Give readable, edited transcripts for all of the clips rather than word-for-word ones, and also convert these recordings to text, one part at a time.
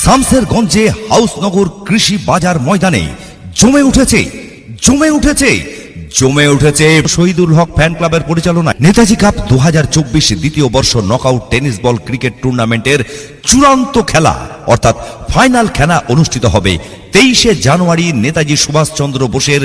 শামসেরগঞ্জে হাউসনগর কৃষি বাজার ময়দানে জমে উঠেছে শহীদুল হক ফ্যান ক্লাবের পরিচালনায় নেতাজি কাপ 2024 দ্বিতীয় বর্ষ নকআউট টেনিস বল ক্রিকেট টুর্নামেন্টের চূড়ান্ত খেলা অর্থাৎ ফাইনাল খেলা অনুষ্ঠিত হবে 23 জানুয়ারি নেতাজি সুভাষচন্দ্র বোসের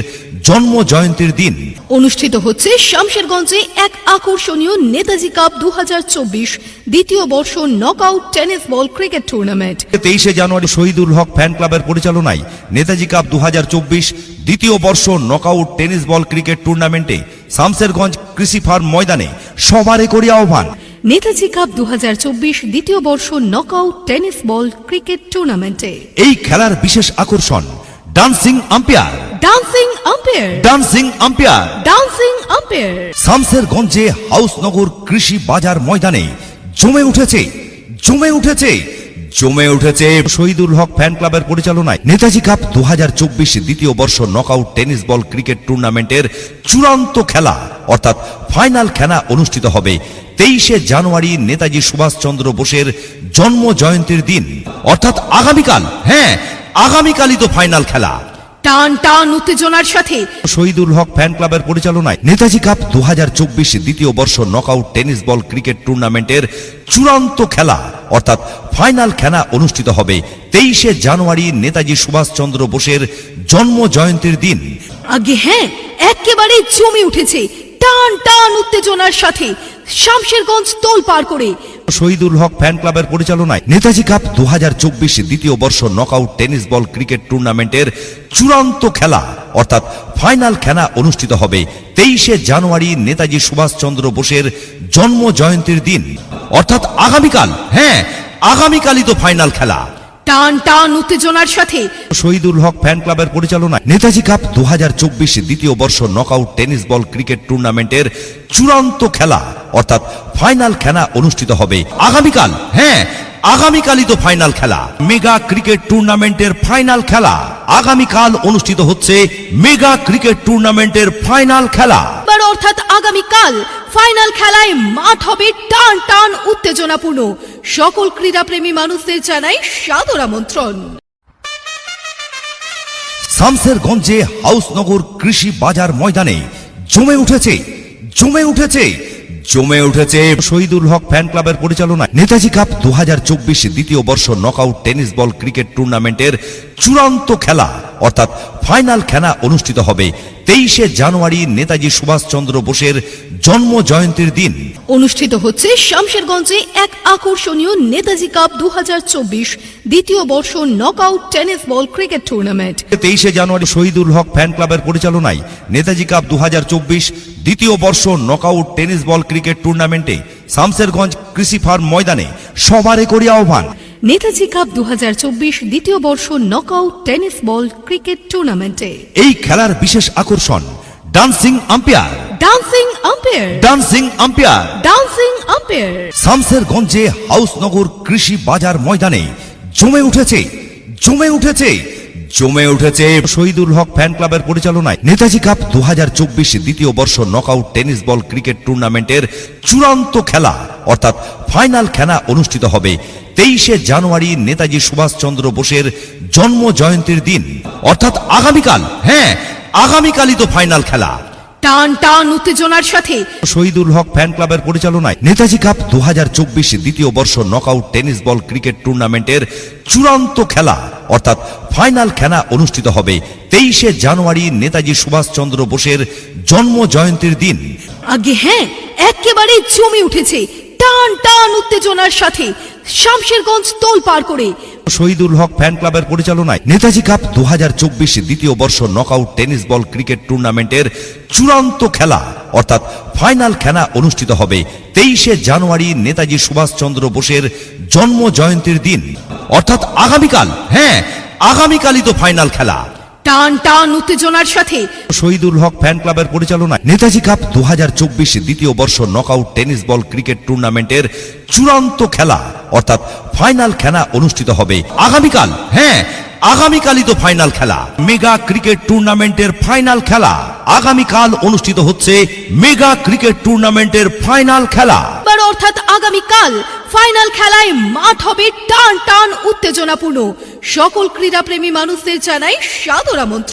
জন্ম জয়ন্তীর দিন। অনুষ্ঠিত হচ্ছে শামশেরগঞ্জে এক আকর্ষণীয় নেতাজি কাপ 2024 দ্বিতীয় বর্ষ knockout tennis ball cricket tournament. 23 জানুয়ারি শহীদুল হক ফ্যান ক্লাবের পরিচালনায় নেতাজি কাপ 2024 দ্বিতীয় বর্ষ নকআউট টেনিস বল ক্রিকেট টুর্নামেন্টে শামশেরগঞ্জ কৃষি ফার্ম ময়দানে সবারে করি আহ্বান। নেতাজি কাপ 2024 দ্বিতীয় বর্ষ নকআউট টেনিস বল ক্রিকেট টুর্নামেন্টে এই খেলার বিশেষ আকর্ষণ ডান্সিং আম্পায়ার শামশেরগঞ্জে হাউসনগর কৃষি বাজার ময়দানে জমে উঠেছে শহীদুল হক ফ্যান ক্লাবের পরিচালনায় নেতাজি কাপ 2024 দ্বিতীয় বর্ষ নকআউট টেনিস বল ক্রিকেট টুর্নামেন্টের চূড়ান্ত খেলা অর্থাৎ ফাইনাল খেলা অনুষ্ঠিত হবে 23 জানুয়ারি নেতাজি সুভাষচন্দ্র বোসের জন্ম জয়ন্তীর দিন অর্থাৎ আগামীকালই তো ফাইনাল খেলা। টান উত্তেজনার সাথে শহীদুল হক ফ্যান ক্লাবের পরিচালনায় নেতাজি কাপ 2024 দ্বিতীয় বর্ষ নকআউট টেনিস বল ক্রিকেট টুর্নামেন্টের চূড়ান্ত খেলা অর্থাৎ ফাইনাল খেলা অনুষ্ঠিত হবে 23 জানুয়ারি নেতাজি সুভাষচন্দ্র বোসের জন্ম জয়ন্তীর দিন। একেবারে জমে উঠেছে টান উত্তেজনার সাথে শামশেরগঞ্জ তোল পার করে শহীদুল হক ফ্যান ক্লাবের পরিচালনায় নেতাজি কাপ 2024 দ্বিতীয় বর্ষ নকআউট টেনিস বল ক্রিকেট টুর্নামেন্টের চূড়ান্ত খেলা অর্থাৎ ফাইনাল খেলা অনুষ্ঠিত হবে 23 জানুয়ারি নেতাজি সুভাষচন্দ্র বোসের জন্ম জয়ন্তীর দিন অর্থাৎ আগামীকালই তো ফাইনাল খেলা। টান উত্তেজনার সাথে শহীদুল হক ফ্যান ক্লাবের পরিচালনায় নেতাজি কাপ 2024 দ্বিতীয় বর্ষ নকআউট টেনিস বল ক্রিকেট টুর্নামেন্টের চূড়ান্ত খেলা অর্থাৎ ফাইনাল খেলা অনুষ্ঠিত হবে আগামীকালই তো ফাইনাল খেলা। মেগা ক্রিকেট টুর্নামেন্টের ফাইনাল খেলা আগামীকাল অনুষ্ঠিত হচ্ছে মেগা ক্রিকেট টুর্নামেন্টের ফাইনাল খেলা অর্থাৎ আগামীকাল ফাইনাল খেলায় মাঠ হবে টান উত্তেজনাপূর্ণ। সকল ক্রীড়াপ্রেমী মানুষদের জানাই সাদর আমন্ত্রণ। শামশেরগঞ্জে হাউসনগর কৃষি বাজার ময়দানে জমে উঠেছে শহীদুল হক ফ্যান ক্লাবের পরিচালনায় নেতাজি কাপ 2024 দ্বিতীয় বর্ষ নকআউট টেনিস বল ক্রিকেট টুর্নামেন্টের চূড়ান্ত খেলা অর্থাৎ ফাইনাল খেলা অনুষ্ঠিত হবে 23 জানুয়ারি নেতাজি সুভাষচন্দ্র বোসের জন্ম জয়ন্তীর দিন। অনুষ্ঠিত হচ্ছে শামশেরগঞ্জে এক আকর্ষণীয় নেতাজি কাপ 2024 দ্বিতীয় বর্ষ knockout tennis ball cricket tournament. 23 জানুয়ারি শহীদুল হক ফ্যান ক্লাবের পরিচালনায় নেতাজি কাপ 2024 দ্বিতীয় বর্ষ নকআউট টেনিস বল ক্রিকেট টুর্নামেন্টে শামশেরগঞ্জ কৃষি ফার্ম ময়দানে সবারে করি আহ্বান। নেতাজি কাপ 2024 দ্বিতীয় বর্ষ নকআউট টেনিস বল ক্রিকেট টুর্নামেন্টে এই খেলার বিশেষ আকর্ষণ ডান্সিং আম্পায়ার শামশেরগঞ্জে হাউসনগর কৃষি বাজার ময়দানে জমে উঠেছে শহীদুল হক ফ্যান ক্লাবের পরিচালনায় নেতাজি কাপ 2024 দ্বিতীয় বর্ষ নকআউট টেনিস বল ক্রিকেট টুর্নামেন্টের চূড়ান্ত খেলা অর্থাৎ ফাইনাল খেলা অনুষ্ঠিত হবে 23 জানুয়ারি নেতাজি সুভাষচন্দ্র বোসের জন্ম জয়ন্তীর দিন অর্থাৎ আগামীকালই তো ফাইনাল খেলা। টান উত্তেজনার সাথে শহীদুল হক ফ্যান ক্লাবের পরিচালনায় নেতাজি কাপ 2024 দ্বিতীয় বর্ষ নকআউট টেনিস বল ক্রিকেট টুর্নামেন্টের চূড়ান্ত খেলা অর্থাৎ ফাইনাল খেলা অনুষ্ঠিত হবে 23 জানুয়ারি নেতাজি সুভাষচন্দ্র বোসের জন্ম জয়ন্তীর দিন। একেবারে জমে উঠেছে টান উত্তেজনার সাথে শামশেরগঞ্জ তোল পার করে শহীদুল হক ফ্যান ক্লাবের পরিচালনায় নেতাজি কাপ 2024 দ্বিতীয় বর্ষ নকআউট টেনিস বল ক্রিকেট টুর্নামেন্টের চূড়ান্ত খেলা অর্থাৎ ফাইনাল খেলা অনুষ্ঠিত হবে 23 জানুয়ারি নেতাজি সুভাষচন্দ্র বোসের জন্ম জয়ন্তীর দিন অর্থাৎ আগামীকালই তো ফাইনাল খেলা। টান টান উত্তেজনার সাথে শহীদুল হক ফ্যান ক্লাবের পরিচালনায় নেতাজি কাপ 2024 দ্বিতীয় বর্ষ নকআউট টেনিস বল ক্রিকেট টুর্নামেন্টের চূড়ান্ত খেলা অর্থাৎ ফাইনাল খেলা অনুষ্ঠিত হবে আগামীকাল। হ্যাঁ, আগামীকালই তো ফাইনাল খেলা। মেগা ক্রিকেট টুর্নামেন্টের ফাইনাল খেলা আগামীকাল অনুষ্ঠিত হচ্ছে। মেগা ক্রিকেট টুর্নামেন্টের ফাইনাল খেলা অর্থাৎ আগামীকাল ফাইনাল খেলায় মাঠ হবে টান টান উত্তেজনাপূর্ণ। সকল ক্রীড়াপ্রেমী মানুষদের জানাই সাদর আমন্ত্রণ।